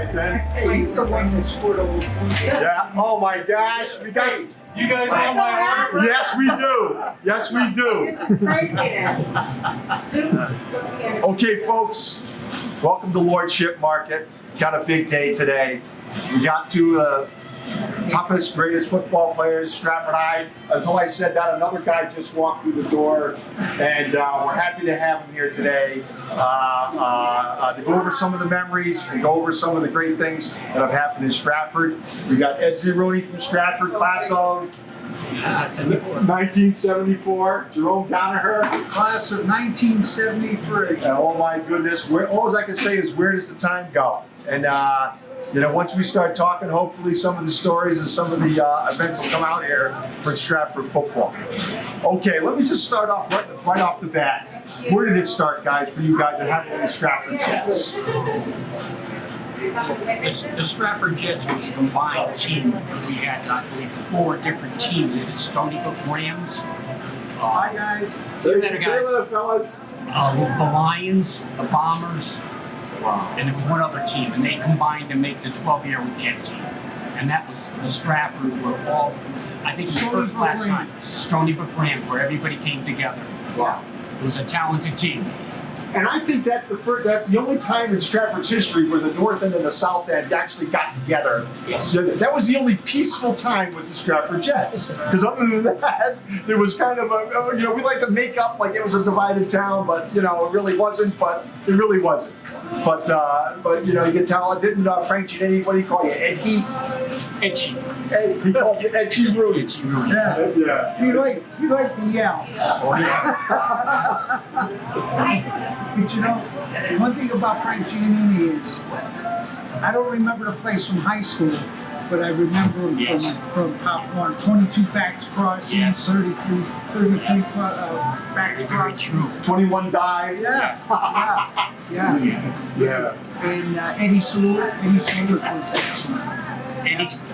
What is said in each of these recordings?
right then. Hey, he's the one that scored a little point. Yeah. Oh my gosh, we got. You guys want my autograph? Yes, we do. Yes, we do. This is craziness. Okay, folks, welcome to Lordship Market. Got a big day today. We got two toughest, greatest football players, Stratford High. Until I said that, another guy just walked through the door, and we're happy to have him here today to go over some of the memories and go over some of the great things that have happened in Stratford. We got Ed Rooney from Stratford, class of 1974. Jerome Donaher, Class of 1973. and oh my goodness, all I can say is where does the time go? And once we start talking, hopefully some of the stories and some of the events will come out here for Stratford football. Okay, let me just start off right off the bat. Where did it start, guys, for you guys that have the Stratford Jets? The Stratford Jets was a combined team. We had, I believe, 4 different teams. It is Stony Brook Rams. Hi, guys. Say Better guys. hello, fellas. The Lions, the Bombers, and there was one other team, and they combined to make the 12-year Jet team. And that was the Stratford, were all, I think it was the first last time, Stony Brook Rams, where everybody came together. Wow. It was a talented team. And I think that's the only time in Stratford's history where the North End and the South End actually got together. Yes. That was the only peaceful time with the Stratford Jets. Because other than that, there was kind of we like to make up like it was a divided town, but it really wasn't. But it really wasn't. But you can tell. Didn't Frank Giannetti, what do you call you, Edgy? Edgy. Hey, he called you Edgy Rooney. Edgy Rooney. Yeah. You like to yell. Oh, yeah. But one thing about Frank Giannini is, I don't remember the place from high school, but I remember him from Popcorn, 22 backs crossing, Yes. 33 backs crossing. True. 21 dive. Yeah. Yeah. And Eddie Sewell was excellent.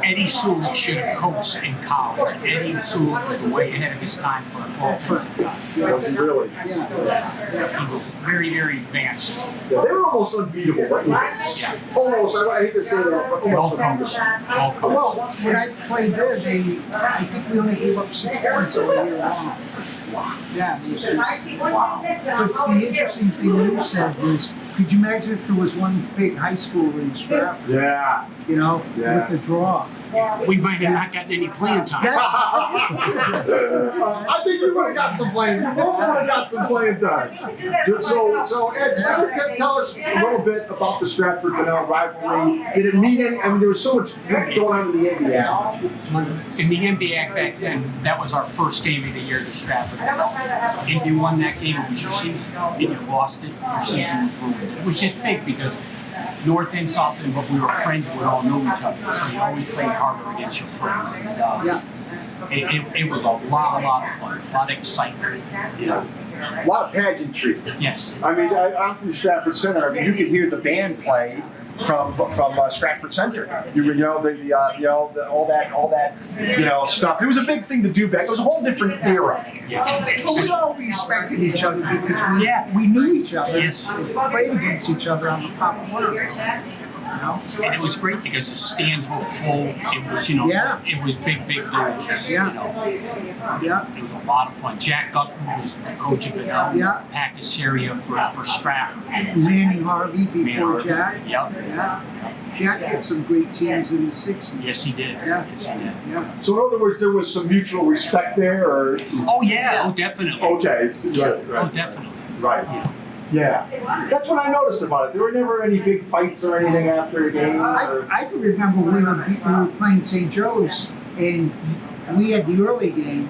Eddie Sewell should have coached in college. Eddie Sewell was way ahead of his time for an offensive guy. Was he really? He was very, very advanced. Yeah, they were almost unbeatable, weren't they? Yeah. Almost, I hate to say that, but All almost. coached. All Well, coached. when I played there, I think we only gave up 6 points all year long. Yeah, it was just, wow. But the interesting thing you said was, could you imagine if there was one big high school in Stratford, Yeah. with the draw? We might have not gotten any playing time. I think you would have got some playing. You both would have got some playing time. So Ed, tell us a little bit about the Stratford Bunnell rivalry. Did it mean any? I mean, there was so much going on in the NBA. In the NBA back then, that was our first game of the year to Stratford. If you won that game, it was your season. If you lost it, your season was ruined. It was just big because North End, South End, but we were friends, we all knew each other, so you always played harder against your friends. And, it was a lot of fun, a lot of excitement. A lot of pageantry. Yes. I mean, I'm from Stratford Center. I mean, you could hear the band play from Stratford Center. All that stuff. It was a big thing to do back. It was a whole different era. But we all respected each other because we knew each other. Yes. We played against each other on the Pop Corner. And it was great because the stands were full. It was, it was big dudes. Yeah. It was a lot of fun. Jack Gutton was the coach of Bunnell. Yeah. Pacasseria for Stratford. Manning Harvey before Jack. Yep. Yeah. Jack had some great teams in the 60s. Yes, he did. Yeah. Yes, he did. Yeah. So in other words, there was some mutual respect there, or? Oh yeah. Oh, definitely. Okay. Oh, definitely. Right. Yeah. That's what I noticed about it. There were never any big fights or anything after a game. I can remember we were playing St. Joe's, and we had the early game,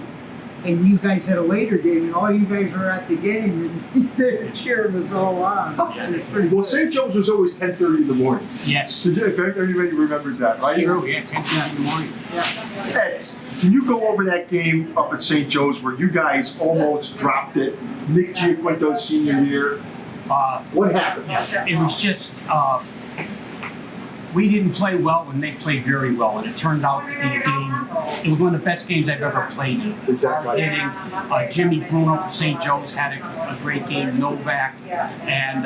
and you guys had a later game, and all you guys were at the game, and the cheering was all on. It was pretty Well, good. St. Joe's was always 10:30 in the morning. Yes. If everybody remembers that, right? True. Yeah, 10:30 in the morning. Ed, can you go over that game up at St. Joe's where you guys almost dropped it? Nick Giaquinto's senior year. What happened? It was just we didn't play well and they played very well, and it turned out to be a game. It was one of the best games I've ever played in. Is that right? Hitting, Jimmy Bruno for St. Joe's had a great game. Novak, and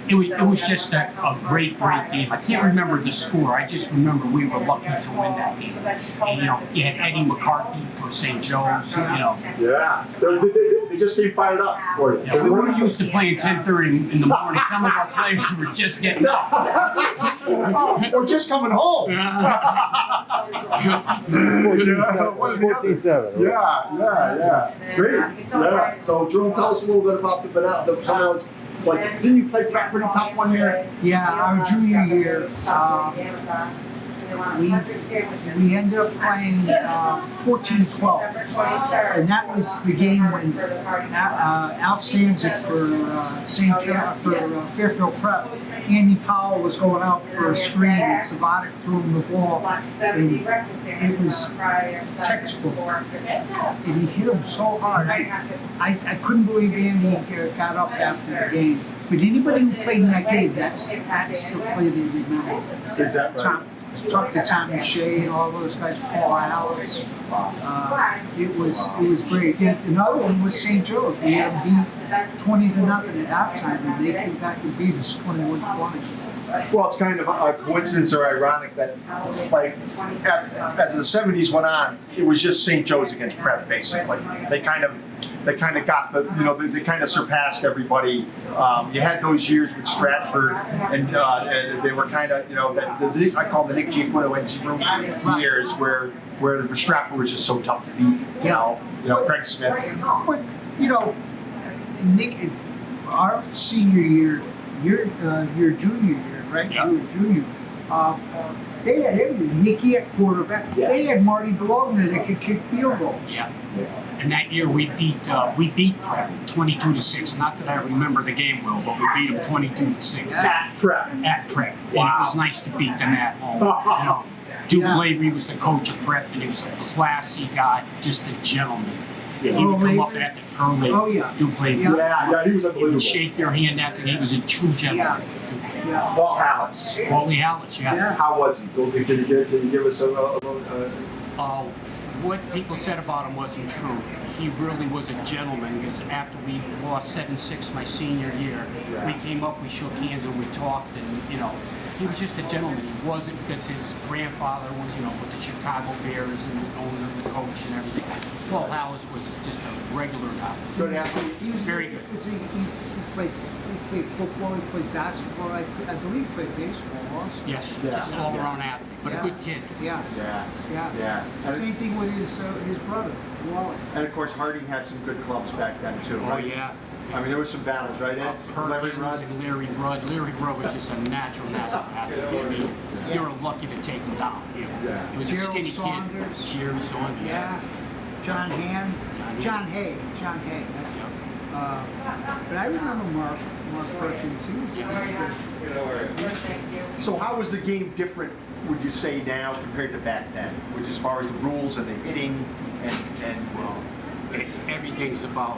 it was just a great game. I can't remember the score. I just remember we were lucky to win that game. And, you know, you had Eddie McCarthy for St. Joe's. You know, Yeah, they just came fired up for it. yeah, we were used to playing 10:30 in the morning. Some of our players were just getting up. Or just coming home. 14-7. Yeah. Great. Yeah. So, Jerome, tell us a little bit about the Bunnell. Some of those, like, didn't you play pretty tough one year? Yeah, our junior year, we ended up playing 14-12, and that was the game when Al Stanzik for Fairfield Prep, Andy Powell was going out for a screen, and Savatic threw him the ball, and it was textbook, and he hit him so hard. I couldn't believe Andy got up after the game. But anybody who played in that game, that's the play they remember. Is that right? Talk to Tommy Shea and all those guys, Paul Alice. It was great. And another one was St. Joe's. We had them beat 20-0 at halftime, and they came back and beat us 21-20. Well, it's kind of a coincidence or ironic that, like, as the 70s went on, it was just St. Joe's against Prep, basically. They kind of got the, you know, they kind of surpassed everybody. You had those years with Stratford, and they were kind of, you know, I call them the Nick G. Quinto NC Rooney years, where Stratford was just so tough to beat. You know, Greg Smith. But, you know, Nick, our senior year, your junior year, right? Yeah. You were junior. They had everything. Nicky at quarterback. Yeah. They had Marty Bologna that could kick field goals. Yeah. And that year we beat Prep 22-6. Not that I remember the game well, but we beat them 22-6 At Prep. at Prep. And Wow. it was nice to beat them at home. You know, Duke Lavery was the coach of Prep, and he was a classy guy, just a gentleman. Yeah. He would come Earl up at the early Oh, yeah. Duke Lavery. Yeah. Yeah, he was He would unbelievable. shake your hand after he was a true gentleman. Yeah. Paul Hallis. Wally Hallis, Yeah. How was he? Can you give us a What people said about him wasn't true. He really was a gentleman, because after we lost 7-6 my senior year, we came up, we shook hands, and we talked, and, you know, he was just a gentleman. He wasn't, because his grandfather was, you know, with the Chicago Bears and the owner and the coach and everything. Paul Hallis was just a regular guy. good athlete? He was very good. He played football, he played basketball, I believe he played baseball also. Yes, Yeah. just all around athlete, but Yeah. a good kid. Yeah. Yeah. Same thing with his brother, Wally. And of course, Harding had some good clubs back then too. Oh Right? yeah. I mean, there were some battles, right? Ed? Larry Perkins Rudd. and Larry Rudd. Larry Rudd was just a natural athlete. I mean, you were lucky to take him down. You know. Yeah. He was a Gerald skinny Saunders. kid. Jerry Saunders. Yeah. John Hay. That's but I remember Mark Perkins. He was good. So how was the game different, would you say, now compared to back then? Which, as far as the rules and the hitting and Everything's about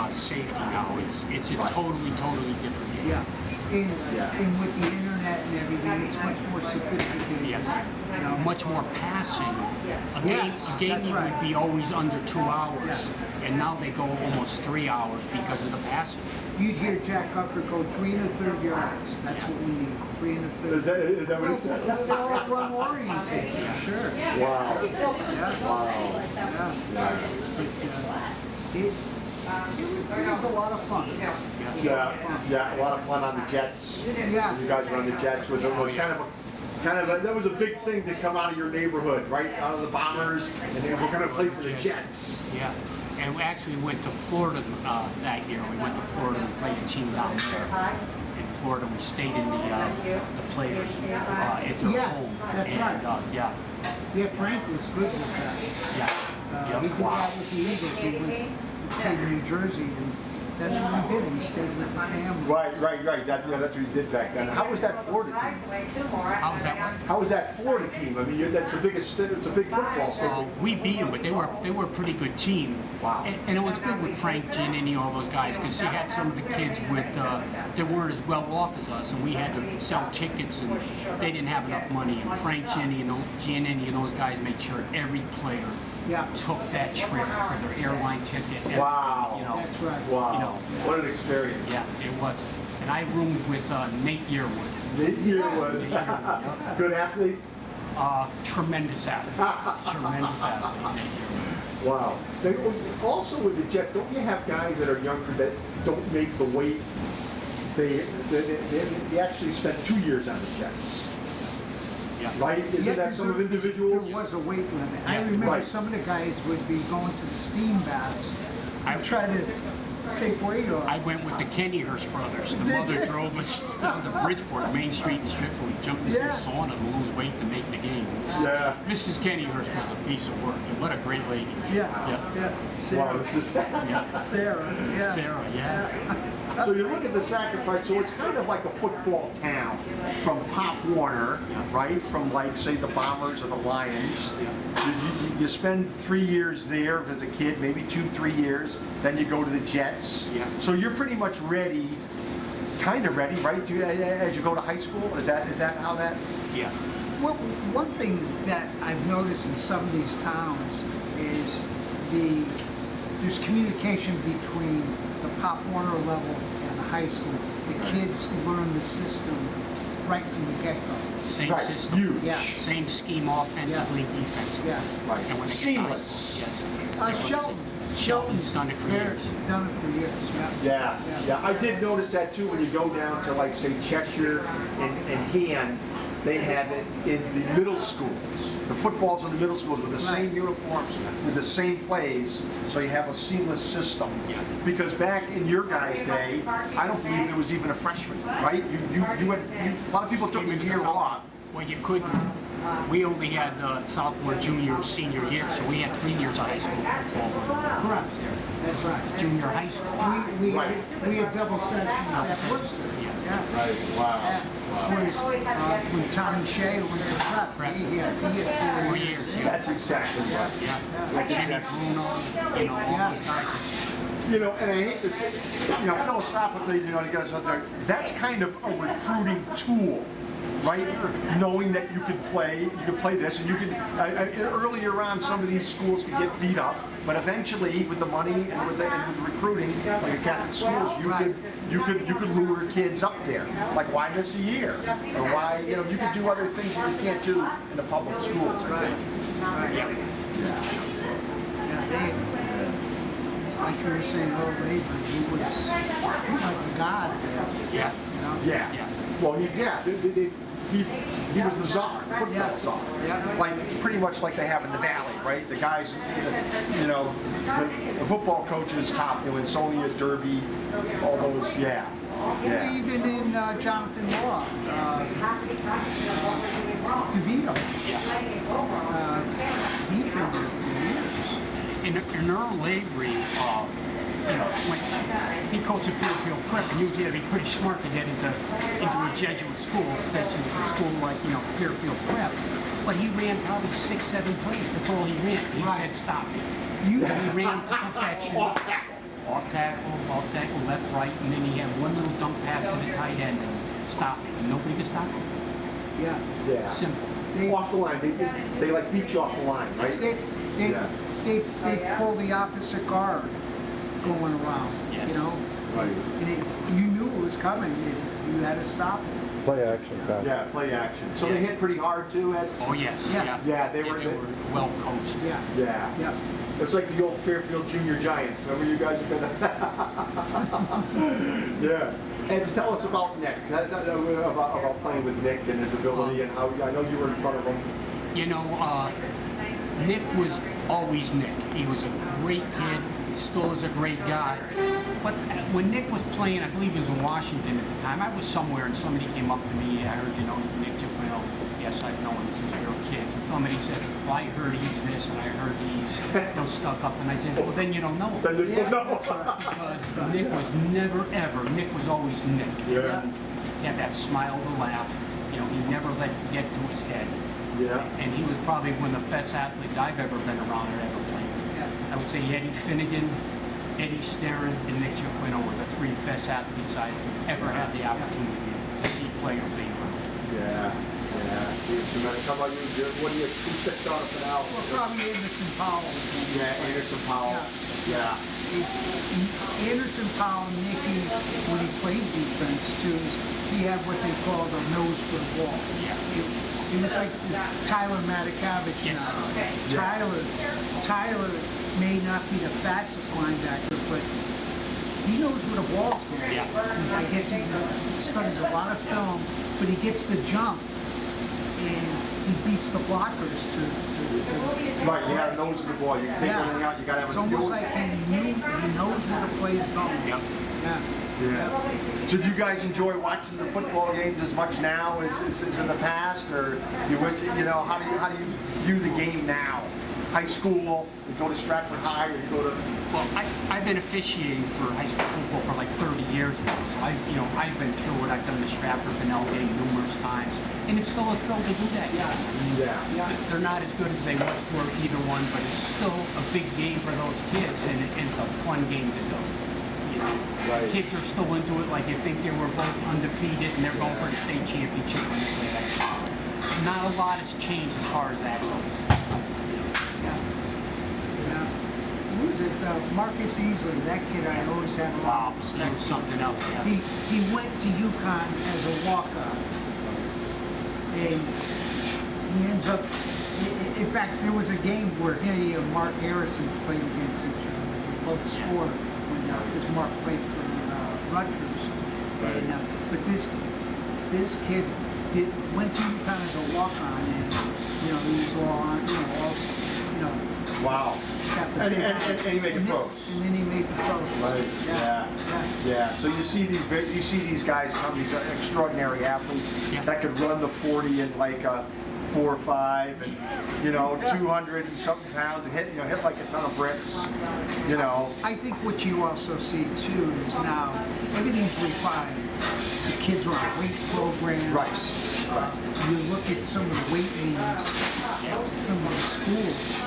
safety now. It's a totally different game. Yeah. And with the internet and everything, it's much more sophisticated. Yes. You know, Much more passing. A game Yes, would that's right. be always under 2 hours, and now they go almost 3 hours because of the passing. You'd hear Jack Hucker go 3 1/3 yards. That's what we need. 3 1/3. is that what he said? They're all run oriented. Sure. Wow. It was a lot of fun. Yeah, a lot of fun on the Jets. Yeah. You guys were on the Jets. Was that was a big thing to come out of your neighborhood, right? Out of the Bombers, and they were going to play for the Jets. Yeah, and we actually went to Florida that year. We went to Florida and played a team down there in Florida. We stayed in the players' at their Yeah, home. that's and, right. Yeah, Frank was good with that. yeah. He did that with the Eagles. He played in New Jersey, and that's what we did. We stayed with the family. Right. That's what you did back then. How was that Florida team? How was that one? How was that Florida team? I mean, that's the biggest. It's a big football state. We beat them, but they were a pretty good team. Wow. And it was good with Frank Giannini, all those guys, because he had some of the kids that weren't as well off as us, and we had to sell tickets, and they didn't have enough money. And Frank Giannini and those guys made sure every player took that trip for their airline ticket. Wow. You know, That's right. Wow. You know, What an experience. yeah, it was. And I roomed with Nate Yearwood. Nate Yearwood. Good athlete. Tremendous athlete. Tremendous athlete. Nate Yearwood. Wow. Also with the Jets, don't you have guys that are younger that don't make the weight? They actually spent 2 years on the Jets. Yeah. Right? Isn't that some of individuals? There was a weight limit. I Yeah, remember right. some of the guys would be going to the steam baths to try to take weight off. I went with the Kennyhurst brothers. The mother drove us down to Bridgeport, Main Street in Stratford. We jumped in this little sauna to lose weight to make the game. Yeah. Mrs. Kennyhurst was a piece of work. And what a great lady. Yeah. Sarah. Wow, this is Yeah. Sarah. Yeah. Sarah, yeah. So you look at the sacrifice, so it's kind of like a football town from Pop Warner, right? From like, say, the Bombers or the Lions. You spend 3 years there as a kid, maybe 2-3 years. Then you go to the Jets. Yeah. So you're pretty much ready, kind of ready, right? As you go to high school? Is that how that? Yeah. Well, one thing that I've noticed in some of these towns is there's communication between the Pop Warner level and the high school. The kids learn the system right from the get-go. Same Right. system. Huge. Yeah. Same scheme offensively, defensively. Yeah. Right. And when they get to high Seamless. school, yes. Shelton. Shelton's done it for They're years. done it for years. Yeah. I did notice that too when you go down to like say Cheshire and Hand, they have it in the middle schools. The footballs in the middle schools with the same Right. uniforms, with the same plays, so you have a seamless system. Yeah. Because back in your guys' day, I don't believe there was even a freshman, right? You had a lot of people took a year off. Well, you couldn't. We only had sophomore, junior, and senior year, so we had 3 years of high school football. Correct. That's right. Junior high school. We had double sessions at Worcester. Yeah. Right. Wow. Whereas when Tommy Shea went to prep, he had 4 years. Yeah. That's exactly right. Yeah. Jimmy Bruno, all those guys. You know, and I hate to say, philosophically, you guys out there, that's kind of a recruiting tool, right? Knowing that you can play this, and you can. Earlier on, some of these schools could get beat up, but eventually, with the money and with recruiting, like a Catholic schools, you could lure kids up there. Like, why miss a year, or why you could do other things that you can't do in the public schools. I think. Like you were saying, Lord Labor, he was like a god there. Yeah. Yeah. Well, he was the czar, football czar. Yeah. Like pretty much like they have in the Valley, right? The guys, the football coaches top, in Sonia, Derby, all those, yeah. Even in Jonathan Law, DeVito. He's been there for years. In Earl Lavery, when he coached at Fairfield Prep, and usually had to be pretty smart to get into a Jesuit school, especially a school like Fairfield Prep. But he ran probably 6-7 plays. That's all he ran. He said, "Stop it." He ran to perfection. Off tackle, left, right, and then he had one little dump pass to the tight end and stop it. And nobody could stop him. Yeah. Simple. Off the line, they like beat you off the line, right? They pull the opposite guard going around, Yes. Right. And you knew it was coming. You had to stop it. Play action pass. Yeah, play action. So they hit pretty hard too, Ed? Oh yes. Yeah. Yeah, they were well coached. Yeah. It's like the old Fairfield Junior Giants. Remember you guys? Yeah. Ed, tell us about Nick. About playing with Nick and his ability and how. I know you were in front of him. Nick was always Nick. He was a great kid. He still is a great guy. But when Nick was playing, I believe he was in Washington at the time. I was somewhere and somebody came up to me. I heard, Nick Giaquino. Yes, I've known him since we were kids. And somebody said, "Well, I heard he's this and I heard he's stuck up." And I said, "Well, then you don't know him." Because Nick was never ever. Nick was always Nick. Yeah. He had that smile to laugh. He never let it get to his head. Yeah. And he was probably one of the best athletes I've ever been around or ever played with. I would say Eddie Finnegan, Eddie Sterren, and Nick Giaquino were the 3 best athletes I've ever had the opportunity to see play or be around. Yeah. How about you, Jim? What do who sticks out for now? Well, probably Anderson Powell. Yeah, Anderson Powell. Yeah. Anderson Powell and Nicky, when he played defense too, he had what they called a nose for the ball. It was like this Tyler Matakavich now. Tyler may not be the fastest linebacker, but he knows where the ball's going. I guess he studies a lot of film, but he gets the jump and he beats the blockers to Right, you gotta nose the ball. You take everything out, you gotta have it's a almost like he knows where the play is going. Yeah. So do you guys enjoy watching the football games as much now as in the past, or how do you view the game now? High school, you go to Stratford High, or you go to. Well, I've been officiating for high school football for like 30 years now, so I've been through it. I've done the Stratford Bunnell game numerous times, and it's still a thrill to do that. Yeah. They're not as good as they once were, either one, but it's still a big game for those kids, and it's a fun game to do. Right. Kids are still into it, like you think they were both undefeated and they're going for the state championship when they play that game. Not a lot has changed as far as that goes. Who was it? Marcus Easley, that kid I always had a lot of That respect. was something else, He went to UConn as a walk-on, and he ends up. In fact, there was a game where he and Mark Harrison played against each other. They both scored because Mark played for Rutgers. Right. And, but this kid went to UConn as a walk-on, and he was all on, Wow. And he made the pros. And then he made the pros. Right. Yeah. So you see these guys come, these extraordinary athletes that could run the 40 in like a 4.5, and 200 and something pounds, and hit like a ton of bricks. I think what you also see too is now everything's refined. The kids are on weight programs. Right. You look at some of the weight names at some of the schools.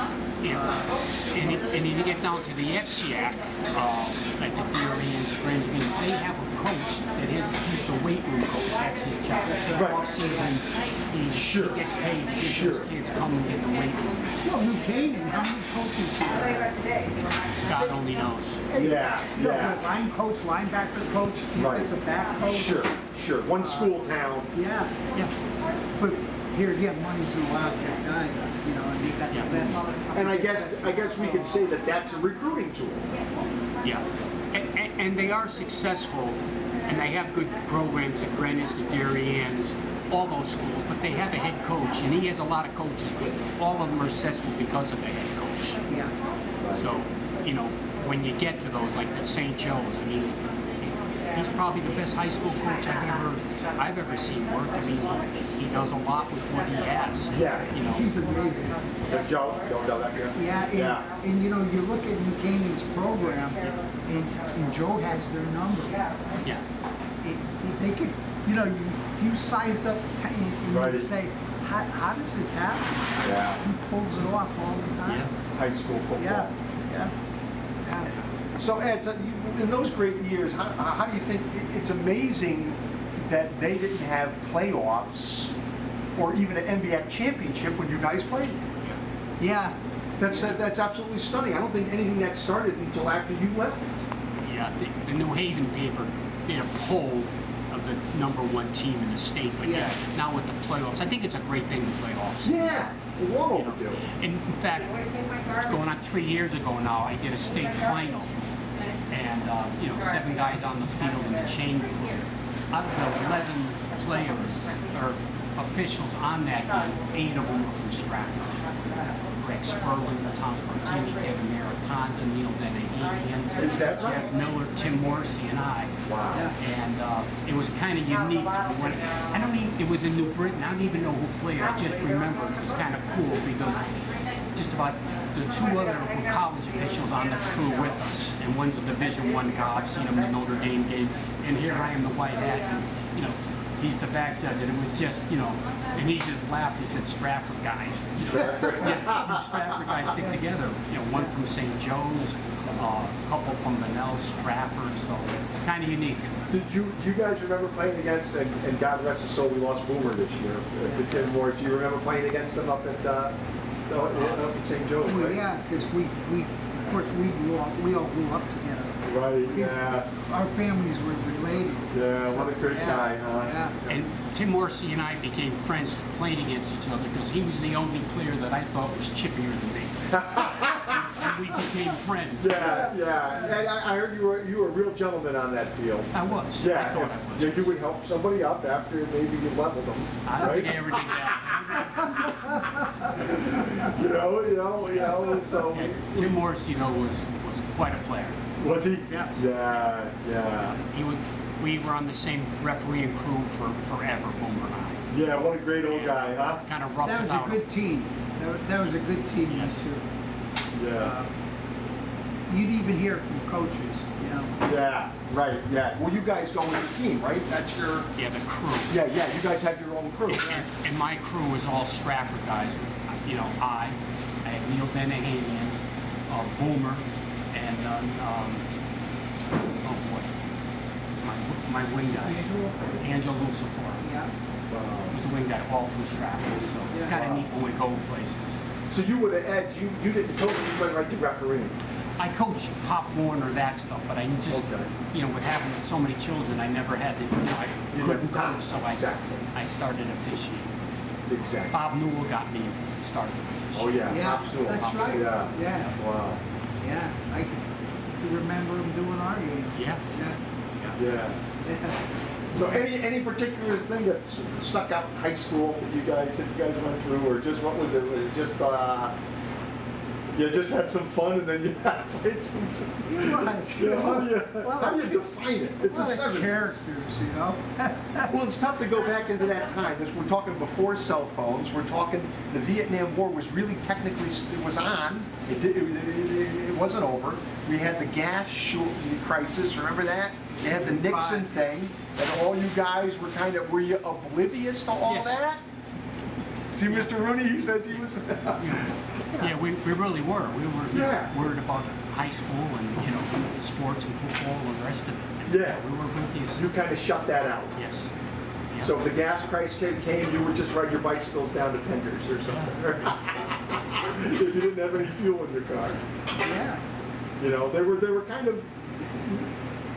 And you get down to the FCAC, like the Durians, they have a coach that he's the weight room coach. That's his job. Right. Off season, he gets paid to get those kids come and get in the weight room. Well, New Canaan, how many coaches here? God only knows. Yeah. Line coach, linebacker coach, defensive back coach. Sure. One school town. Yeah. But here again, money's no object either, and they got the best. And I guess we could say that that's a recruiting tool. Yeah. And they are successful, and they have good programs at Greenwich, the Durians, all those schools, but they have a head coach, and he has a lot of coaches, but all of them are successful because of the head coach. Yeah. So, when you get to those, like the St. Joe's, he's probably the best high school coach I've ever seen work. He does a lot with what he has. He's amazing. Joe back here. And you look at New Canaan's program, and Joe has their number. Yeah. They could, if you sized up and you'd say, how does this happen? Yeah. He pulls it off all the time. Yeah. High school football. Yeah. So Ed, in those great years, how do you think it's amazing that they didn't have playoffs or even an NBA championship when you guys played? Yeah. That's absolutely stunning. I don't think anything that started until after you left. Yeah, the New Haven paper did a poll of the #1 team in the state, but now with the playoffs, I think it's a great thing, the playoffs. Yeah, long overdue. And in fact, going on 3 years ago now, I did a state final, and 7 guys on the field in the chain crew. Out of the 11 players or officials on that game, 8 of them were from Stratford. Greg Sperling, Tom Spartini, Kevin Mariconda, Neil Dennehy, Is that right? Jeff Miller, Tim Morrissey, and I. Wow. And it was kind of unique. It was in New Britain. I don't even know who played. I just remember it was kind of cool because just about the 2 other were college officials on the crew with us, and one's a Division I guy. I've seen him in the Notre Dame game, and here I am, the white hat, and he's the back judge, and it was just, and he just laughed. He said, "Stratford guys." These Stratford guys stick together. One from St. Joe's, a couple from Bunnell, Stratford, so it's kind of unique. Did you guys remember playing against, and God rest his soul, we lost Boomer this year, Tim Moore. Do you remember playing against him up at the St. Joe's, Well, right? yeah, because of course, we all grew up together. Right, His- yeah. Our families were related. Yeah, what a great Yeah, guy, huh? Yeah. And Tim Morrissey and I became friends playing against each other because he was the only player that I thought was chippier than me. And we became friends. Yeah, yeah. And I heard you were a real gentleman on that field. I was. Yeah, I thought I was. yeah, you would help somebody up after maybe you leveled them, I don't think I right? ever did that. So And Tim Morrissey, was quite a player. was he? Yes. Yeah, yeah, We were on the same refereeing crew for forever, Boomer and I. yeah. What a great old guy, huh? Kind of rough That was without a good team. That was a good team, Yes. too. Yeah, You'd even hear it from coaches, you know. yeah. Right, yeah. Well, you guys go with a team, right? That's your. Yeah, the crew. Yeah, yeah. You guys have your own crew. And my crew was all Stratford guys. I had Neil Denahanian, Boomer, and oh boy, my wing guy, Angelo Lucifer. Yeah. He was a wing guy all through Stratford, so it's Yeah. kind of neat when we go places. So you were the Ed. You didn't coach. You went right to refereeing. I coached Pop Warner, that stuff, but I just, Okay. with having so many children, I never had the, I You couldn't never- coach, so Exactly. I started officiating. Exactly. Bob Newell got me started officiating. Oh yeah. Yeah, Absolutely. that's right. Yeah. Yeah. Wow. Yeah. I can remember them doing our game. Yeah. Yeah. Yeah. So any particular thing that stuck out in high school that you guys went through, or just what was it? Was it just you just had some fun and then you played some. Right. How do you define it? It's a Lot of 70s. characters, you know. Well, it's tough to go back into that time. We're talking before cell phones. We're talking the Vietnam War was really technically it was on. It wasn't over. We had the gas crisis. Remember that? They had the Nixon thing, and all you guys were you oblivious to all Yes. that? See, Mr. Rooney, he said he was. Yeah, we really were. We were Yeah. worried about high school and sports and football and the rest of it. And, Yeah. we were oblivious. You kind of shut that out. Yes. Yeah. So if the gas crisis came, you would just ride your bicycles down to Tenders or something. If you didn't have any fuel in your car. Yeah. They were kind of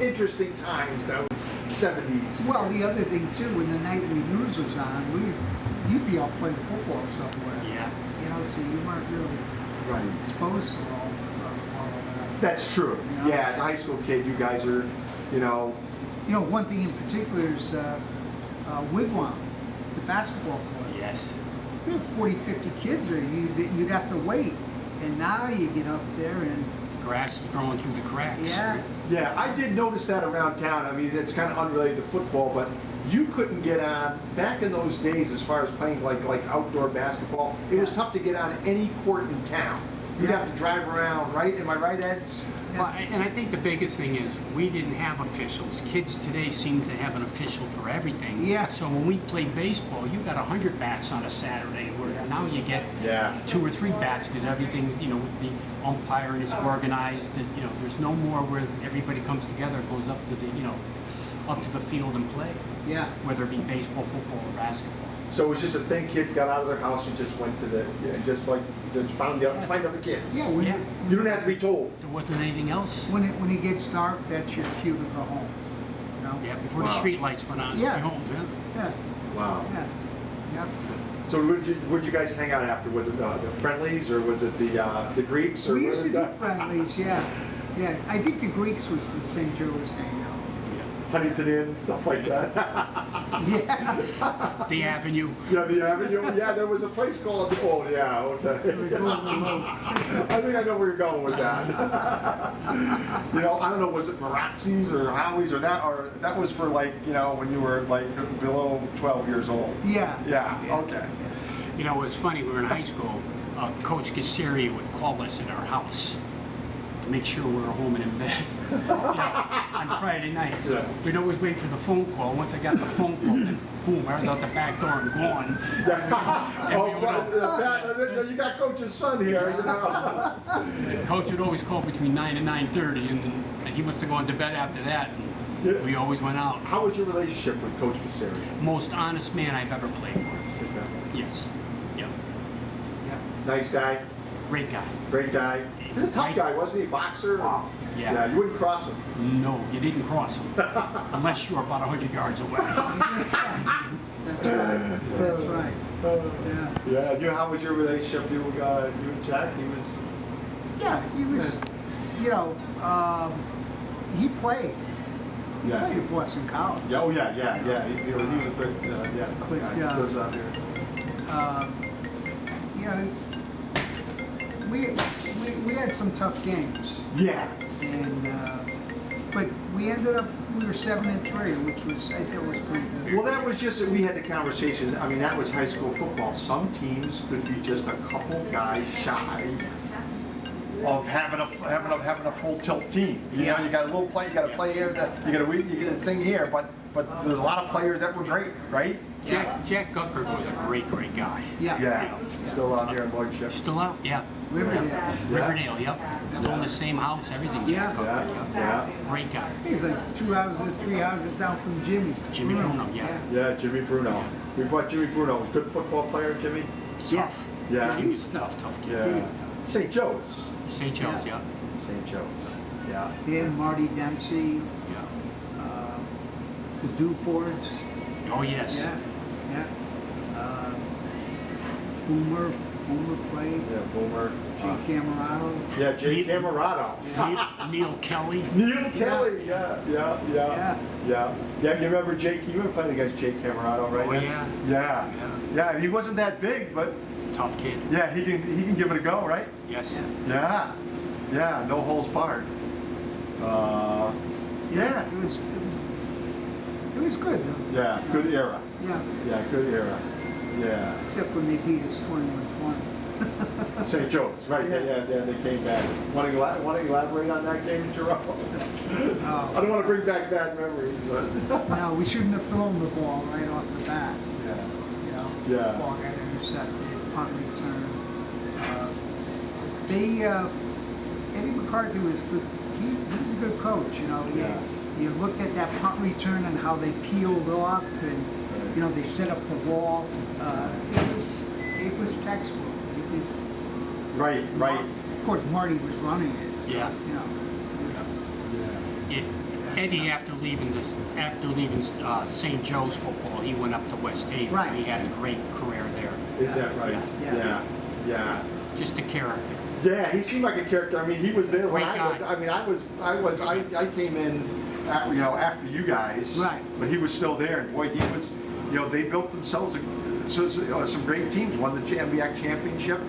interesting times, those 70s. Well, the other thing too, when the nightly news was on, you'd be out playing football somewhere. Yeah. So you weren't really Right. exposed to all of that. That's true. Yeah. Yeah, as a high school kid, you guys are, One thing in particular is Wigwam, the basketball court. Yes. You have 40, 50 kids there. You'd have to wait. And now you get up there and, Grass is growing through the cracks. yeah. Yeah, I did notice that around town. I mean, it's kind of unrelated to football, but you couldn't get on, back in those days, as far as playing like outdoor basketball, it was tough to get on any court in town. You'd have to drive around, right? Am I right, Ed? Well, and I think the biggest thing is we didn't have officials. Kids today seem to have an official for everything. Yeah. So when we played baseball, you got 100 bats on a Saturday, where now you get Yeah. 2 or 3 bats because everything's, the umpiring is organized. There's no more where everybody comes together, goes up to the field and play, Yeah. whether it be baseball, football, or basketball. So it was just a thing, kids got out of their house and just went to just find other kids. Yeah. Yeah. You don't have to be told. There wasn't anything else. When it gets dark, that's your cue to go home. Yeah, before Wow. the street lights went on. Yeah. You're home. Yeah. Yeah. Wow. Yeah. Yep. So where'd you guys hang out after? Was it the Friendlies or was it the Greeks? Or We where used to did do friendlies, yeah. Yeah. I think the Greeks was the St. Joe's hangout. Huntington Inn, stuff like that. Yeah. The Avenue. Yeah, the Avenue. Yeah, there was a place called. Oh, yeah. Okay. I think I know where you're going with that. I don't know. Was it Marazzi's or Howie's or that was for when you were below 12 years old. Yeah. Yeah. Okay. It was funny. We were in high school. Coach Gasseri would call us at our house to make sure we were home and in bed on Friday nights. So Yeah. we'd always wait for the phone call. Once I got the phone call, then boom, I was out the back door and gone. You got Coach's son here. Coach would always call between 9 and 9:30, and he must have gone to bed after that. And Yeah. we always went out. How was your relationship with Coach Cassari? Most honest man I've ever played for. Exactly. Yes. Yep. Yep. Nice guy. Great guy. Great guy. He's a tough guy, wasn't he? Boxer? Yeah. You wouldn't cross him. No, you didn't cross him. Unless you were about 100 yards away. That's right. Yeah. Yeah. How was your relationship? You and Jack? He was. Yeah, he was, you know, he played. He Yeah. played at Boston College. Yeah. Oh yeah. He was a good. Yeah. But, He lives out here. You know, we had some tough games, Yeah. and but we ended up we were 7-3, which was I thought was pretty good. Well, that was just we had the conversation. I mean, that was high school football. Some teams could be just a couple guys shy of having a full tilt team. You know, you got a little play, you got a play here, you got a thing here, but there's a lot of players that were great, right? Jack Guckert was a great guy. Yeah. Yeah. Still out here in Lordship. Still out? Yeah. Riverdale. Riverdale, yep. Still in the same house, everything. Jack Guckert, Yeah. Great guy. He was like 2 houses, 3 houses down from Jimmy. Jimmy Bruno, yeah. Yeah, Jimmy Bruno. We brought Jimmy Bruno. Good football player, Jimmy. Tough. Yeah. He was a tough kid. Yeah. St. Joe's. St. Joe's, yeah. St. Joe's. Yeah. Yeah, Marty Dempsey, Yeah. the Dufords. Oh, yes. Yeah. Boomer played. Yeah, Boomer. Jay Camarado. Yeah, Jay Camarato. Neil Kelly. Neil Kelly. Yeah. You remember Jake? You remember playing against Jake Camarato, right? Oh, yeah. Yeah. He wasn't that big, but Tough kid. yeah, he can give it a go, right? Yes. Yeah. No holes barred. Yeah. It was good though. Yeah. Good era. Yeah. Yeah. Good era. Yeah. Except when they beat us 21-20. St. Joe's, right? Yeah. They came back. Want to elaborate on that game, Jerome? I don't want to bring back bad memories, but No, we shouldn't have thrown the ball right off the bat. yeah. You know, Yeah. ball got intercepted, punt return. Eddie McCarthy was good. He was a good coach. You know, Yeah. you looked at that punt return and how they peeled off, and you know they set up the wall. It was textbook. Right. Of course, Marty was running it. So, Yeah. You know. Eddie, after leaving St. Joe's football, he went up to West Haven. Right. He had a great career there. Is that right? Yeah. Just a character. Yeah, he seemed like a character. I mean, he was there when Great I guy. I came in, after you guys. Right. But he was still there, and boy, he was. They built themselves some great teams. Won the MBAC championship.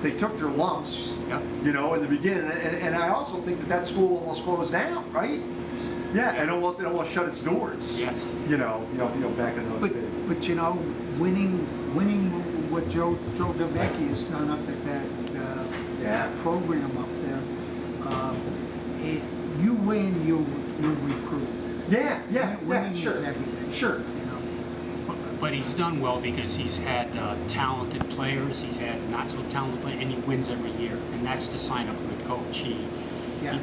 They took their lumps. Yep. In the beginning, and I also think that school almost closed down, right? Yeah, and it almost shut its doors. Yes. Back in those days. But winning what Joe DeVecchi has done up at that program up there. You win, you recruit. Winning Sure. is everything. Sure. But he's done well because he's had talented players, he's had not so talented players, and he wins every year. And that's the sign of a good coach. He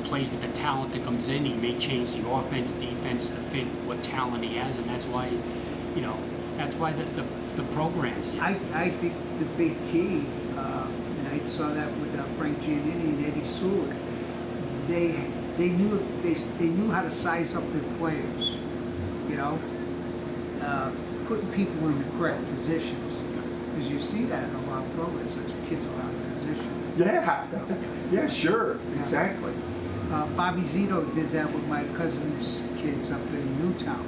plays with the talent that comes in. He may change the offense, defense to fit what talent he has, and that's why the programs. I think the big key, and I saw that with Frank Giannini and Eddie Seward. They knew how to size up their players. Putting people in the correct positions, because you see that in a lot of programs. There's kids are out of position. Yeah, sure, exactly. Bobby Zito did that with my cousin's kids up in Newtown.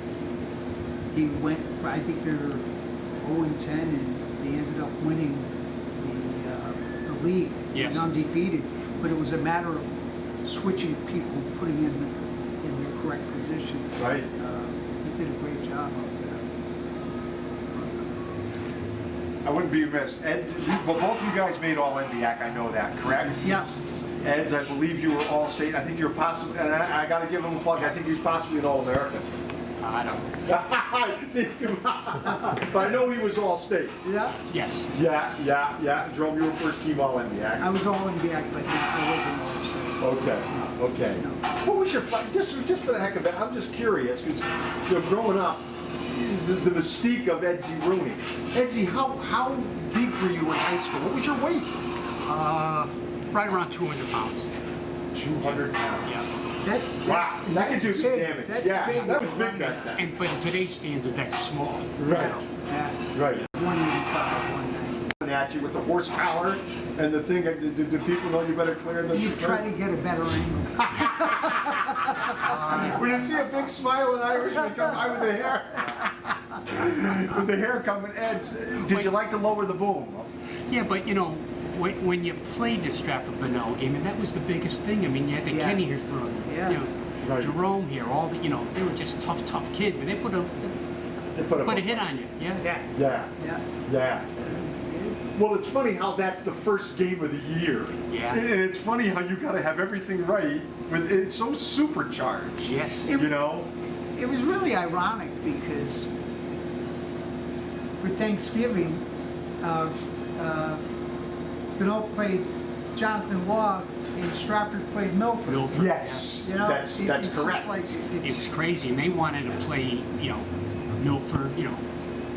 He went, I think they were 0-10, and they ended up winning the league, Yes. undefeated. But it was a matter of switching people, putting in the correct positions. Right. He did a great job up there. I wouldn't be remiss. Ed, both of you guys made all MBAC, I know that, correct? Yes. Ed's, I believe you were all state. I think you're possibly, and I got to give him a plug. I think he's possibly an All-American. I don't. See, but I know he was all state. Yeah. Yes. Yeah. Jerome, you were first team all MBAC. I was all in back, but I wasn't all Okay. What was your just for the heck of it? I'm just curious because growing up, the mystique of Ed Rooney. Ed, how big were you in high school? What was your weight? Right around 200 pounds. 200 pounds. Yeah. Wow, that can do some big. damage. That's Yeah, big. that was big back then. But in today's standard, that's small. Right. Yeah. Right. 185, 190. At you with the horsepower and the thing. Do people know you better clear the? You try to get a better angle. When you see a big smiling Irishman come by with the hair, with the hair coming, Ed, did you like to lower the boom? Yeah, but you know, when you played the Stratford Bunnell game, and that was the biggest thing. I mean, you had the Yeah. Kenny's brother, Yeah. you know, Right. Jerome here, all the, you know, they were just tough kids, but they put a They put a hit on you. Yeah. Yeah. Yeah, Yeah. yeah. Well, it's funny how that's the first game of the year. Yeah. And it's funny how you got to have everything right, but it's so supercharged. Yes. You know? It was really ironic because for Thanksgiving, Bunnell played Jonathan Law and Stratford played Milford. Milford. Yes, You know, that's it's just correct. like, It was crazy, and they wanted to play, you know, Milford, you know,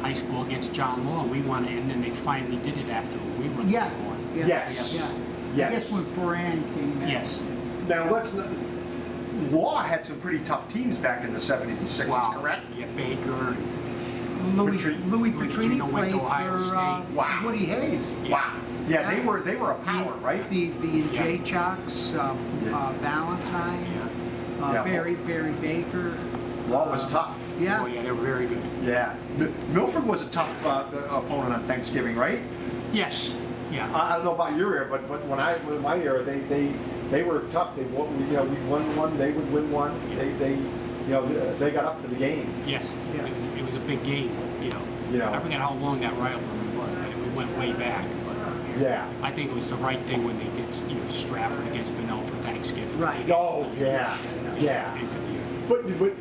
high school against John Law. And we wanted, and then they finally did it after we were yeah, born. yeah, Yes. yeah. Yes. I guess when Foran came in. Yes. Now let's. Law had some pretty tough teams back in the 70s and 60s, Wow. correct? Yeah, Baker. Louis Louis Petrini Petrino went played to Ohio for State. Wow. Woody Hayes. Wow. Yeah, they were a power, right? The J Chocks, Valentine, Yeah. Barry Baker. Law was tough. Yeah. Oh yeah, they were very good. Yeah. Milford was a tough opponent on Thanksgiving, right? Yes. Yeah. I don't know about your era, but when in my era, they were tough. They won, you know, we won one, they would win one. They got up for the game. Yes. Yeah. It was a big game. You know. You know. I forget how long that rivalry was, but it went way back. But Yeah. I think it was the right thing when they did, you know, Stratford against Bunnell for Thanksgiving. Right. They did Oh yeah. Yeah. end of the year. But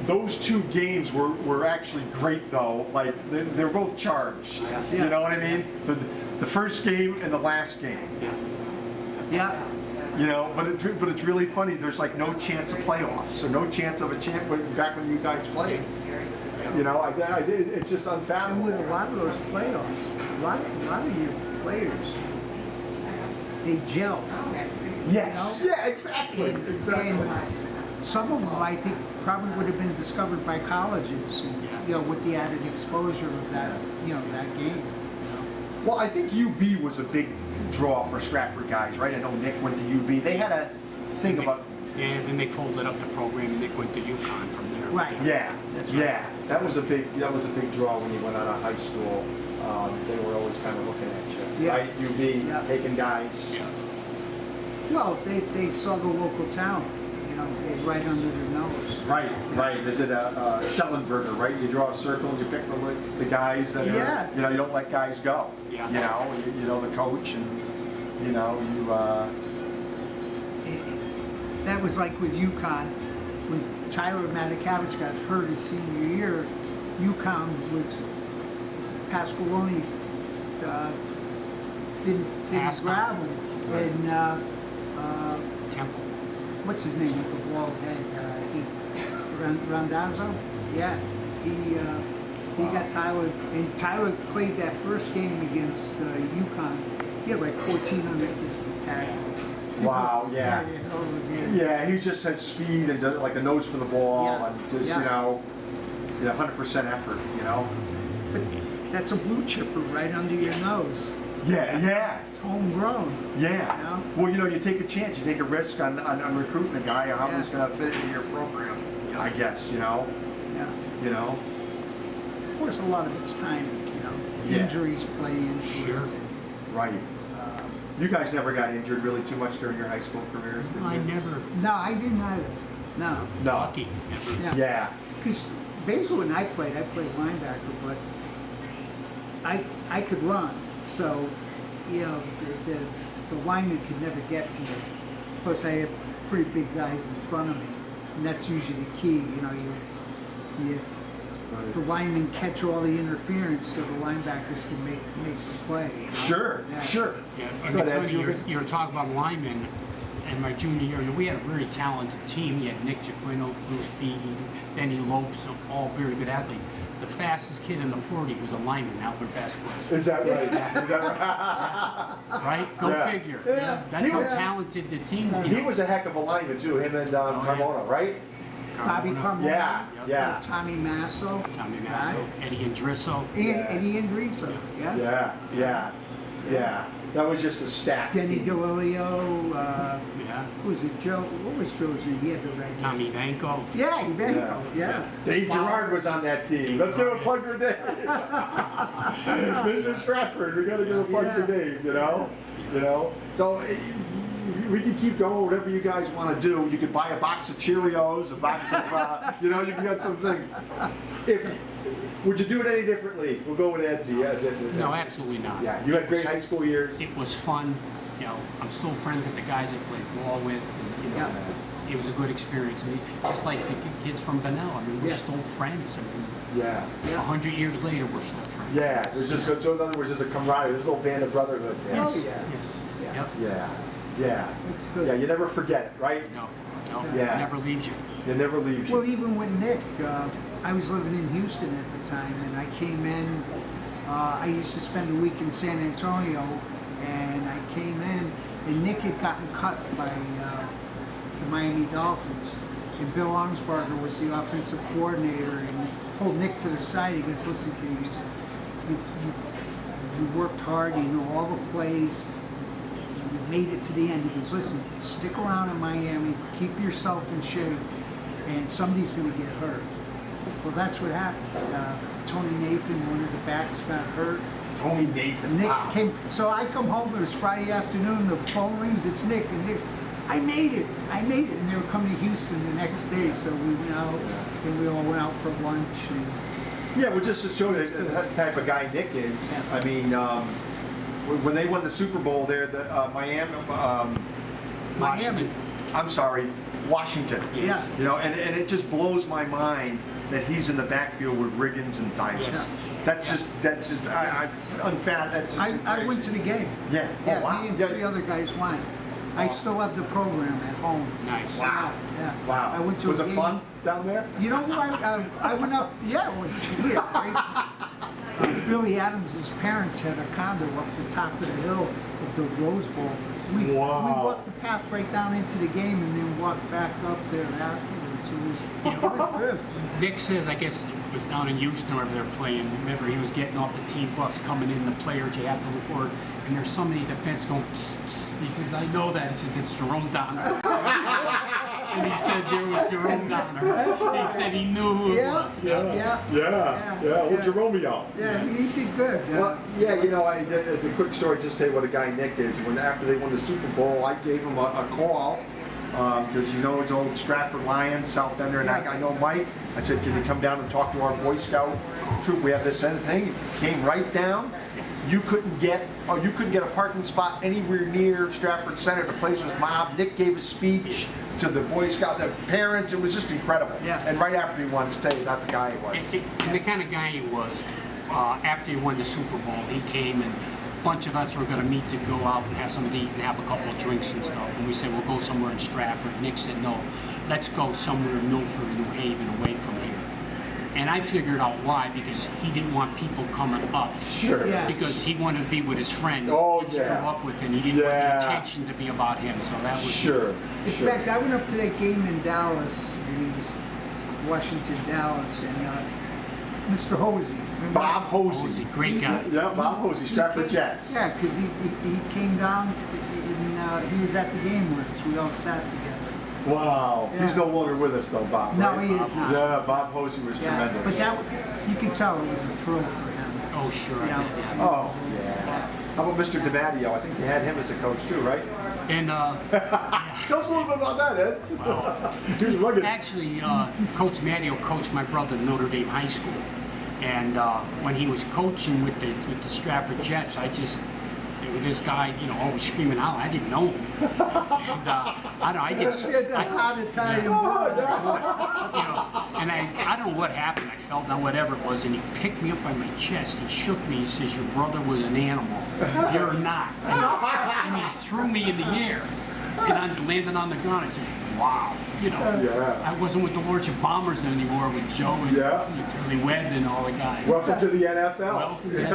those two games were actually great though. Like they're both charged. Yeah. You know what I mean? The first game and the last game. Yeah. You know, but it's really funny. There's like no chance of playoffs or no chance of a champ. Back when you guys played, you know, it's just And unfathomable. with a lot of those playoffs, a lot of your players, they gel. Yes. You know? Yeah. Exactly. Exactly. And some of them, I think, probably would have been discovered by colleges, and, you know, with the added exposure of that, you know, that game. Well, I think UB was a big draw for Stratford guys, right? I know Nick went to UB. They had a thing about. Yeah, then they folded up the program and they went to UConn from there. Right. Yeah. That's right. Yeah. That was a big draw when you went out of high school. They were always kind of looking at you, Yeah. right? UB Yeah. taking guys. Yeah. Well, they saw the local talent, you know, right under their nose. Right. Right. They did a Schellenberger, right? You draw a circle and you pick the guys that Yeah. are, you know, you don't let guys go. Yeah. You know, you know the coach, and you know you. That was like with UConn, when Tyler Matakavich got hurt his senior year. UConn was Pasqualoni didn't Passed grab him, Right. and Temple. what's his name with the bald head? Randazzo? Yeah, he got Tyler, and Tyler played that first game against UConn. He had like 14 unassisted tackles. Wow. Yeah. Yeah. Yeah. He just had speed and like a nose for the ball, Yeah. and just Yeah. you know, 100% effort. You know. But that's a blue chipper right under your nose. Yeah. Yeah. It's homegrown. Yeah. You know? Well, you know, you take a chance, you take a risk on recruiting a guy, or how Yeah. he's going to fit into your program. I guess, you know. Yeah. You know. Of course, a lot of it's timing. You know, Yeah. injuries play into Sure. it. Right. You guys never got injured really too much during your high school careers, did I you? never. No, I didn't either. No. No. Lucky. Never. Yeah. Yeah. Because basically when I played linebacker, but I could run, so you know the lineman could never get to me. Plus, I had pretty big guys in front of me, and that's usually the key. You know, the linemen catch all the interference, so the linebackers can make the play. You know? Sure. Yeah. Sure. Yeah, Go and it's ahead, funny, Julie. you were talking about linemen. And my junior year, we had a very talented team. You had Nick Jaquino, Bruce Beatty, Benny Lopes, all very good athletes. the fastest kid in the 40 was a lineman, Albert Vasquez. Is that right? Is that right? Right? Go Yeah. figure. Yeah. That's He how was- talented the team was. He was a heck of a lineman too, him and Carmona, right? Bobby Carmona. Yeah, yeah. Tommy Masso. Tommy Masso, Eddie Andrisso. Eddie Andriso. Yeah. Yeah. That was just a stack. Denny team. DeLilio. Yeah. Who was it? Joe. What was Joe's name? He had the red. Tommy Vanko. Yeah, Ivanko. Yeah. Dave Gerard was on that team. Let's give a plug for Dave. Mr. Stratford, we gotta give a plug for Dave, you know? So we can keep going, whatever you guys wanna do. You could buy a box of Cheerios, a box of, you can get something. Would you do it any differently? We'll go with Edsy. Yeah, No, absolutely not. Yeah, you had great high school years. It was fun. I'm still friends with the guys I played ball with. And, it was a good experience. I mean, just like the kids from Bunnell. I mean, we're still friends. I mean, Yeah. 100 years later, we're still friends. Yeah, there's just, so in other words, there's a camaraderie, there's a little band of brotherhood there. Oh, yeah. Yes. Yeah. Yeah. It's good. Yeah, you never forget it, right? No, Yeah. it never leaves you. It never leaves you. Well, even with Nick, I was living in Houston at the time, and I came in. I used to spend a week in San Antonio, and I came in, and Nick had gotten cut by the Miami Dolphins, and Bill Armsbarger was the offensive coordinator, and he pulled Nick to the side. He goes, "Listen, kid, you worked hard. You know all the plays. You made it to the end." He goes, "Listen, stick around in Miami. Keep yourself in shape, and somebody's going to get hurt." Well, that's what happened. Tony Nathan, one of the backs, got hurt. Tony Nathan. Nick Wow. came. So I come home. It was Friday afternoon. The phone rings. It's Nick, and Nick's, I made it. And they were coming to Houston the next day. So we went out, and we all went out for lunch. And Yeah, well, just to show you the type of guy Nick is. Yeah. I mean, when they won the Super Bowl there, the Miami. Miami. I'm sorry, Washington. Yeah. And it just blows my mind that he's in the backfield with Riggins and Dyson. Yes. That's just that's just that's just I went to the game. Yeah. Yeah, Oh, wow. me and Yeah. 3 other guys went. I still have the program at home. Nice. Wow. Yeah. Wow. I went to Was a it game. fun down there? You know what? I went up. Yeah, it was weird. Right? Billy Adams' parents had a condo up the top of the hill of the Rose Bowl. We Wow. walked the path right down into the game and then walked back up there afterwards. It was good. Nick says, I guess it was down in Houston where they're playing. Remember, he was getting off the team bus, coming in, the players you have to look for, and there's somebody in defense going, psst, psst. He says, I know that. He says, it's Jerome Donaher. And he said there was Jerome Donaher. He said he knew who it was. Yeah. Well, Jeromeo. Yeah, he did good. Well, yeah, the quick story, just tell you what a guy Nick is. After they won the Super Bowl, I gave him a call, because his old Stratford Lions, South Ender, and I know Mike. I said, can you come down and talk to our Boy Scout troop? We have this thing. He came right down. You couldn't get a parking spot anywhere near Stratford Center. The place was mobbed. Nick gave a speech to the Boy Scout, the parents. It was just incredible. Yeah. And right after he won, stayed, not the guy he was. And the kind of guy he was, after he won the Super Bowl, he came and a bunch of us were going to meet to go out and have something to eat and have a couple of drinks and stuff. And we said, we'll go somewhere in Stratford. Nick said, no, let's go somewhere in Milford, New Haven, away from here. And I figured out why, because he didn't want people coming up. Sure. Yeah. Because he wanted to be with his friends Oh, that yeah. he grew up with, and he didn't want Yeah. the attention to be about him. So that was Sure. In fact, I went up to that game in Dallas. It was Washington, Dallas, and Mr. Hosey. Remember? Bob Hosey. Hosey, great guy. Yeah, Bob Hosey, Stratford Jets. Yeah, because he came down and he was at the game with us. We all sat together. Wow. Yeah. He's no longer with us though, Bob. No, right? he is not. Yeah, Bob Hosey was Yeah, tremendous. but you can tell it was a thrill for him. Oh, sure. I Yeah. did, yeah. Oh, yeah. How about Mr. DiMatteo? I think you had him as a coach too, right? And Tell us a little bit about that, Ed. He was rugged. actually, Coach Matteo coached my brother at Notre Dame High School. And when he was coaching with the Stratford Jets, this guy, always screaming out. I didn't know him. And I don't know. I get He had that hot Italian blood. and I don't know what happened. I fell down, whatever it was, and he picked me up by my chest. He shook me. He says, "Your brother was an animal. You're not." And he threw me in the air. landing on the ground. I said, wow, you know, Yeah. I wasn't with the Lordship Bombers anymore with Joe and Charlie Webb and all the guys. Welcome to the NFL. Welcome to the real.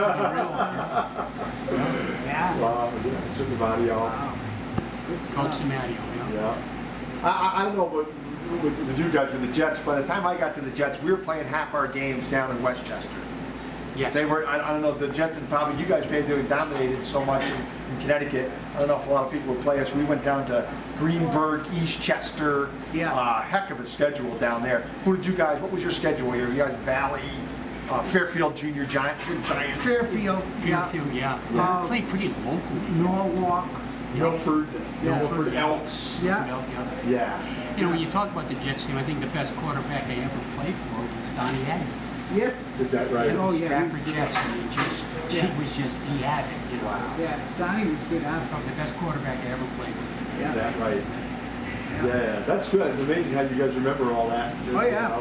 Yeah. Wow, yeah, Super Mario. Wow. Coach Mario, Yeah. I don't know what with you guys with the Jets. By the time I got to the Jets, we were playing half our games down in Westchester. Yes. They were, I don't know, the Jets and probably you guys they were dominated so much in Connecticut. I don't know if a lot of people would play us. We went down to Greenburgh, Eastchester. Yeah. Heck of a schedule down there. Who did you guys, what was your schedule here? You guys Valley, Fairfield Junior Giants. Fairfield, Fairfield, yeah. Played pretty locally. Norwalk. Milford, Yeah. Milford Elks. Yeah. Yeah. You know, when you talk about the Jets team, I think the best quarterback I ever played for was Donnie Ed. Yeah. Is that right? Oh, yeah. Stratford Jets. I mean, Yeah. he had it, you know. Yeah. Donnie was good. Probably the best quarterback I ever played with. Yeah. Is that right? Yeah, that's good. It's amazing how you guys remember all that. Oh, yeah.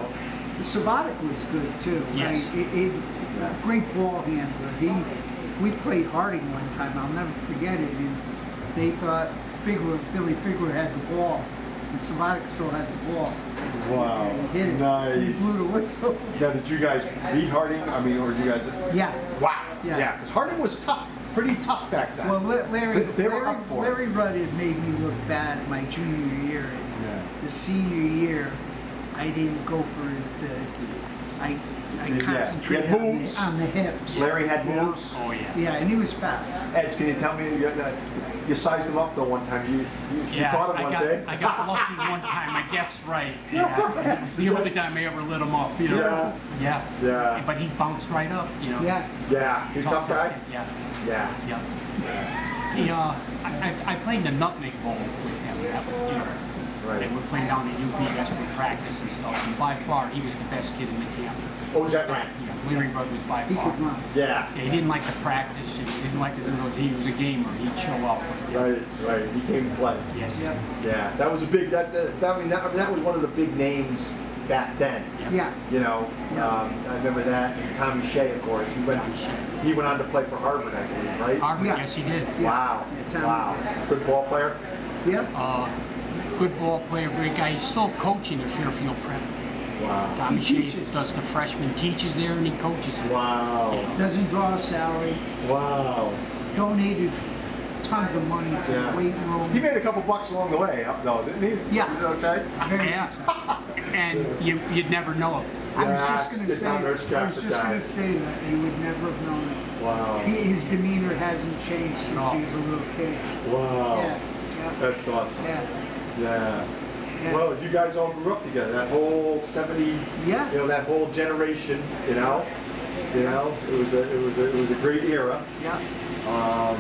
The Sabatic was good too. Yes. Great ball handler. We played Harding one time. I'll never forget it. And they thought Billy Figler had the ball, and Sabatic still had the ball. Wow. And he hit it. Nice. He blew the whistle. Now, did you guys beat Harding? I mean, or you guys? Yeah. Wow. Yeah. Yeah, because Harding was tough, pretty tough back then. Well, Larry up for it. Larry Rudd had made me look bad my junior year. And Yeah. the senior year, I didn't go for I Yeah. concentrated He had moves. on the hips. Larry had moves. Oh, yeah. Yeah, and he was fast. Ed, can you tell me you sized him up though one time? You caught him once, eh? I got lucky one time, I guessed right. Yeah. It was the only time I ever lit him up, you know? Yeah. Yeah. Yeah. But he bounced right up, you know? Yeah. Yeah. He's a tough guy? kid, Yeah. Yeah. Yeah. He, I played in the Nutmeg Bowl with him. That was, you know, Right. they were playing down at UP, that's where we practice and stuff. And by far, he was the best kid in the camp. Oh, is that right? Yeah, Larry Rudd was by He far. could run. Yeah. Yeah, he didn't like to practice, and he didn't like to do those. He was a gamer. He'd show up. Right. Right. He came to play. Yes. Yeah. Yeah. That was a big. That was one of the big names back then. Yeah. You know, I remember that. And Tommy Shea, of course. He went on to play for Harvard, I believe, right? Harvard, Yeah. yes, he did. Yeah. Wow. Yeah, Tommy. Wow. Good ball player. Yeah. Good ball player, great guy. He's still coaching at Fairfield Prep. Wow. Tommy He Shea teaches. does the freshman, teaches there, and he coaches there. Wow. Doesn't draw a salary. Wow. Donated tons of money to Yeah. the weight room. He made a couple bucks along the way, though, didn't he? Yeah. Is it okay? Very Yeah. successful. And you'd never know it. I was Yeah, just going to it's say. not Nurse Stratford guy. That you would never have known it. Wow. His demeanor hasn't changed since No. he was a little kid. Wow. Yeah. That's awesome. Yeah. Yeah. Yeah. Well, you guys all grew up together. That whole 70, Yeah. you know, that whole generation. You know, it was a great era. Yeah. Um,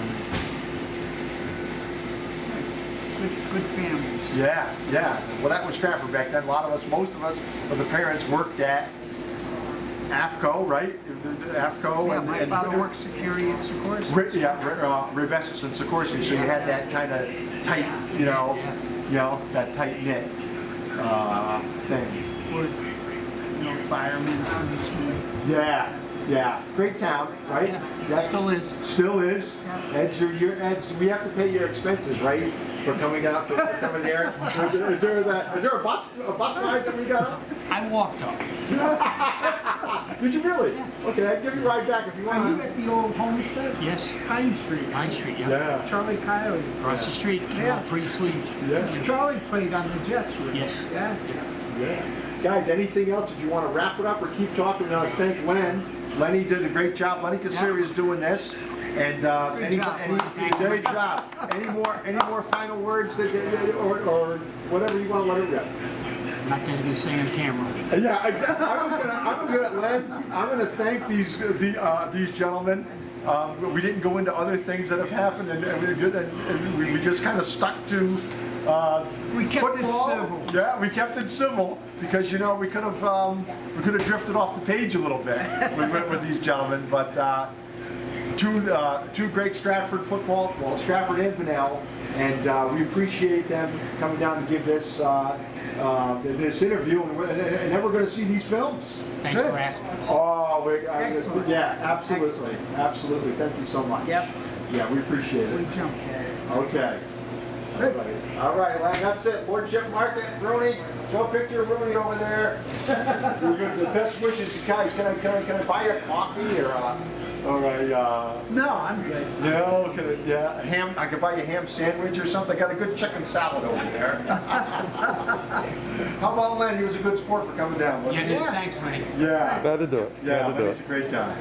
Good families. yeah, yeah. Well, that was Stratford back then. Most of us, the parents worked at AFCO, right? AFCO. Yeah, and, my and- father worked security at Sikorsky. Ribessus and Sikorsky. So you had that kind of tight, you know, that tight knit thing. Or, firemen, policemen. Yeah, yeah. Great town, right? Yeah, still is. Still is. Ed's, we have to pay your expenses, right? For coming out, for coming there. Is there a bus ride that we got up? I walked up. Did you really? Okay, I'll give you a ride back if you Are you want. at the old homestead? Yes. Pine Street. Pine Street, yeah. Yeah. Charlie Coyote. Across the street, Yeah. Priestley. Yeah. Charlie played on the Jets with Yes. us. Yeah. Yeah. Guys, anything else? If you want to wrap it up or keep talking, I thank Len. Lenny did a great job. Lenny Casseri is doing this. And great job. Any more final words that or whatever you want to let it rip? Not that I can say on camera. Yeah, exactly. I'm gonna thank these gentlemen. We didn't go into other things that have happened, and we just kind of stuck to. We kept it civil. Yeah, we kept it civil because we could have drifted off the page a little bit with these gentlemen, but. Two great Stratford Stratford and Bunnell, and we appreciate them coming down to give this this interview, and then we're going to see these films. Thanks for asking us. Oh, Excellent. yeah, absolutely, Excellent. absolutely. Thank you so much. Yep. Yeah, we appreciate We it. jumped at it. Okay. All right, Len, that's it. Lordship Market, Rooney. Show a picture of Rooney over there. The best wishes, guys. Can I buy you a coffee or a No, I'm good. no? Yeah, ham. I could buy you a ham sandwich or something. I got a good chicken salad over there. How about Len? He was a good sport for coming down, wasn't Yes, he? thanks, Lenny. Yeah. Glad to do it. Yeah, Glad to do Lenny's it. a great guy.